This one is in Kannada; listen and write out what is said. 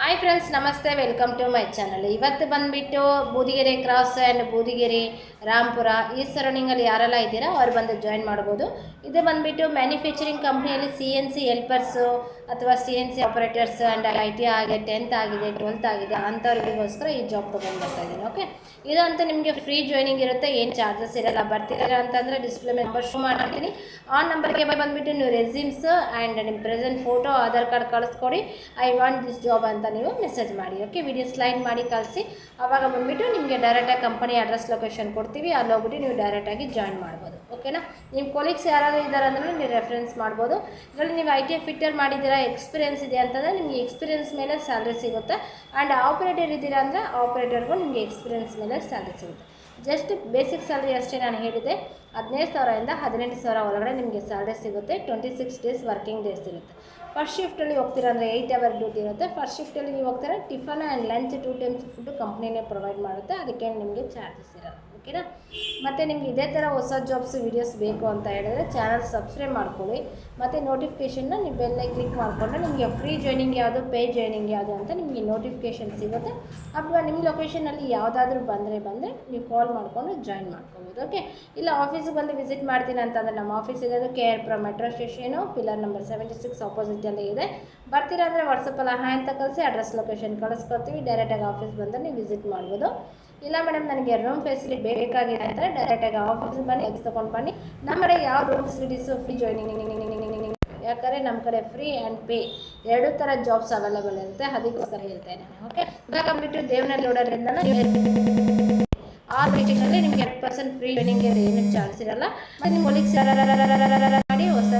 ಹಾಯ್ ಫ್ರೆಂಡ್ಸ್, ನಮಸ್ತೆ. Welcome to my channel. ಇವತ್ತು ಬಂದುಬಿಟ್ಟು ಬೂದಿಗೆರೆ ಕ್ರಾಸ್ ಆ್ಯಂಡ್ ಬೂದಿಗೆರೆ ರಾಂಪುರ ಈ ಸರೌಂಡಿಂಗಲ್ಲಿ ಯಾರೆಲ್ಲ ಇದ್ದೀರಾ ಅವ್ರು ಬಂದು ಜಾಯಿನ್ ಮಾಡ್ಬೋದು. ಇದು ಬಂದುಬಿಟ್ಟು ಮ್ಯಾನುಫ್ಯಾಕ್ಚರಿಂಗ್ ಕಂಪ್ನಿಯಲ್ಲಿ CNC ಹೆಲ್ಪರ್ಸು ಅಥವಾ CNC ಆಪರೇಟರ್ಸ್ ಆ್ಯಂಡ್ IT ಆಗಿದೆ, 10th ಆಗಿದೆ, 12th ಆಗಿದೆ ಅಂಥವ್ರಿಗೋಸ್ಕರ ಈ ಜಾಬ್ ತೊಗೊಂಡು ಬರ್ತಾ ಇದ್ದೀನಿ. ಓಕೆ, ಇದು ಅಂತ ನಿಮಗೆ ಫ್ರೀ ಜಾಯ್ನಿಂಗ್ ಇರುತ್ತೆ, ಏನು ಚಾರ್ಜಸ್ ಇರಲ್ಲ. ಬರ್ತೀರಾ ಅಂತಂದರೆ ಡಿಸ್ಪ್ಲೇ ನಂಬರ್ ಶೋ ಮಾಡ್ತೀನಿ. ಆ ನಂಬರ್ಗೆ ಬಂದುಬಿಟ್ಟು ನೀವು ರೆಸ್ಯೂಮ್ಸ್ ಆ್ಯಂಡ್ ನಿಮ್ಮ ಪ್ರೆಸೆಂಟ್ ಫೋಟೋ, ಆಧಾರ್ ಕಾರ್ಡ್ ಕಳಿಸ್ಕೊಡಿ. ಐ ವಾಂಟ್ ದಿಸ್ ಜಾಬ್ ಅಂತ ನೀವು ಮೆಸೇಜ್ ಮಾಡಿ. ಓಕೆ, ವಿಡಿಯೋ ಸ್ಲೈಡ್ ಮಾಡಿ ಕಳಿಸಿ. ಆವಾಗ ಬಂದುಬಿಟ್ಟು ನಿಮಗೆ ಡೈರೆಕ್ಟಾಗಿ ಕಂಪನಿ ಅಡ್ರೆಸ್ ಲೊಕೇಶನ್ ಕೊಡ್ತೀವಿ, ಅಲ್ಲಿ ಹೋಗ್ಬಿಟ್ಟು ನೀವು ಡೈರೆಕ್ಟಾಗಿ ಜಾಯಿನ್ ಮಾಡ್ಬೋದು. ಓಕೆನಾ, ನಿಮ್ಮ ಕೊಲೀಗ್ಸ್ ಯಾರಾದರೂ ಇದ್ದಾರೆ ಅಂದರೆ ನೀವು ರೆಫರೆನ್ಸ್ ಮಾಡ್ಬೋದು. ಇದರಲ್ಲಿ ನೀವು IT ಫಿಟ್ಟರ್ ಮಾಡಿದ್ದೀರಾ, ಎಕ್ಸ್ಪೀರಿಯನ್ಸ್ ಇದೆ ಅಂತಂದರೆ ನಿಮಗೆ ಎಕ್ಸ್ಪೀರಿಯನ್ಸ್ ಮೇಲೆ ಸ್ಯಾಲ್ರಿ ಸಿಗುತ್ತೆ. ಆ್ಯಂಡ್ ಆಪ್ರೇಟರ್ ಇದ್ದೀರಾ ಅಂದರೆ ಆಪ್ರೇಟರ್ಗೂ ನಿಮಗೆ ಎಕ್ಸ್ಪೀರಿಯನ್ಸ್ ಮೇಲೆ ಸ್ಯಾಲ್ರಿ ಸಿಗುತ್ತೆ. ಜಸ್ಟ್ ಬೇಸಿಕ್ ಸ್ಯಾಲ್ರಿ ಅಷ್ಟೇ ನಾನು ಹೇಳಿದೆ. 15,000 ಇಂದ 18,000 ಒಳಗಡೆ ನಿಮಗೆ ಸ್ಯಾಲ್ರಿ ಸಿಗುತ್ತೆ. 26 ಡೇಸ್ ವರ್ಕಿಂಗ್ ಡೇಸ್ ಇರುತ್ತೆ. ಫಸ್ಟ್ ಶಿಫ್ಟಲ್ಲಿ ಹೋಗ್ತೀರಾ ಅಂದರೆ 8 ಅವರ್ ಡ್ಯೂಟಿ ಇರುತ್ತೆ. ಫಸ್ಟ್ ಶಿಫ್ಟಲ್ಲಿ ನೀವು ಹೋಗ್ತೀರಾ, tiffin and lunch 2 times food ಕಂಪ್ನಿನೇ ಪ್ರೊವೈಡ್ ಮಾಡುತ್ತೆ, ಅದಕ್ಕೆ ನಿಮಗೆ ಚಾರ್ಜಸ್ ಇರೋಲ್ಲ. ಓಕೆನಾ, ಮತ್ತು ನಿಮ್ಗೆ ಇದೇ ಥರ ಹೊಸ ಜಾಬ್ಸ್ ವೀಡಿಯೋಸ್ ಬೇಕು ಅಂತ ಹೇಳಿದ್ರೆ ಚಾನಲ್ ಸಬ್ಸ್ಕ್ರೈಬ್ ಮಾಡ್ಕೊಳ್ಳಿ. ಮತ್ತು ನೋಟಿಫಿಕೇಷನ್ನ ನೀವು ಬೆಲ್ಲೈ ಕ್ಲಿಕ್ ಮಾಡಿಕೊಂಡ್ರೆ ನಿಮಗೆ ಫ್ರೀ ಜಾಯ್ನಿಂಗ್ ಯಾವುದು, ಪೇ ಜಾಯ್ನಿಂಗ್ ಯಾವುದು ಅಂತ ನಿಮಗೆ ನೋಟಿಫಿಕೇಷನ್ ಸಿಗುತ್ತೆ. ಅಥವಾ ನಿಮ್ಮ ಲೊಕೇಶನಲ್ಲಿ ಯಾವುದಾದ್ರೂ ಬಂದರೆ ನೀವು ಕಾಲ್ ಮಾಡಿಕೊಂಡು ಜಾಯಿನ್ ಮಾಡ್ಕೊಬೋದು. ಓಕೆ, ಇಲ್ಲ ಆಫೀಸಿಗೆ ಬಂದು ವಿಸಿಟ್ ಮಾಡ್ತೀನಿ ಅಂತಂದರೆ ನಮ್ಮ ಆಫೀಸ್ ಇರೋದು KRPuram metro station, pillar number 76 ಆಪೋಸಿಟಲ್ಲೇ ಇದೆ. ಬರ್ತೀರಾ ಅಂದರೆ ವಾಟ್ಸಪ್ಪಲ್ಲಿ ಹಾಯ್ ಅಂತ ಕಳಿಸಿ ಅಡ್ರೆಸ್ ಲೊಕೇಶನ್ ಕಳಿಸ್ಕೊಡ್ತೀವಿ. ಡೈರೆಕ್ಟಾಗಿ ಆಫೀಸ್ ಬಂದರೆ ನೀವು ವಿಸಿಟ್ ಮಾಡ್ಬೋದು. ಇಲ್ಲ ಮೇಡಮ್ ನನಗೆ ರೂಮ್ ಫೆಸಿಲಿಟಿ ಬೇಕಾಗಿದೆ ಅಂದರೆ ಡೈರೆಕ್ಟಾಗಿ ಆಫೀಸಿಗೆ ಬನ್ನಿ, ಎಕ್ಸ್ ತೊಗೊಂಡು ಬನ್ನಿ. ನಮ್ಮ ಕಡೆ ಯಾವ ರೂಮ್ ಫೆಸಿಲಿಟೀಸು ಫ್ರೀ ಜಾಯ್ನಿಂಗ್, ಯಾಕಂದರೆ ನಮ್ಮ ಕಡೆ ಫ್ರೀ ಆ್ಯಂಡ್ ಪೇ ಎರಡೂ ಥರ ಜಾಬ್ಸ್ ಅವೈಲೇಬಲ್ ಇರುತ್ತೆ, ಅದಕ್ಕೋಸ್ಕರ ಹೇಳ್ತೇನೆ. ಓಕೆ, ಇವಾಗ ಕಂಪ್ಲೀಟು ದೇವನಹಳ್ಳಿ ನೋಡೋದ್ರಿಂದ ಆ ಲೊಕೇಶನಲ್ಲಿ ನಿಮಗೆ 100% ಫ್ರೀ ಜಾಯ್ನಿಂಗ್ ಏನು ಚಾನ್ಸ್ ಇರಲ್ಲ. ಮತ್ತು ನಿಮ್ಮ ಕೊಲೀಗ್ಸ್ ಮಾಡಿ ಹೊಸ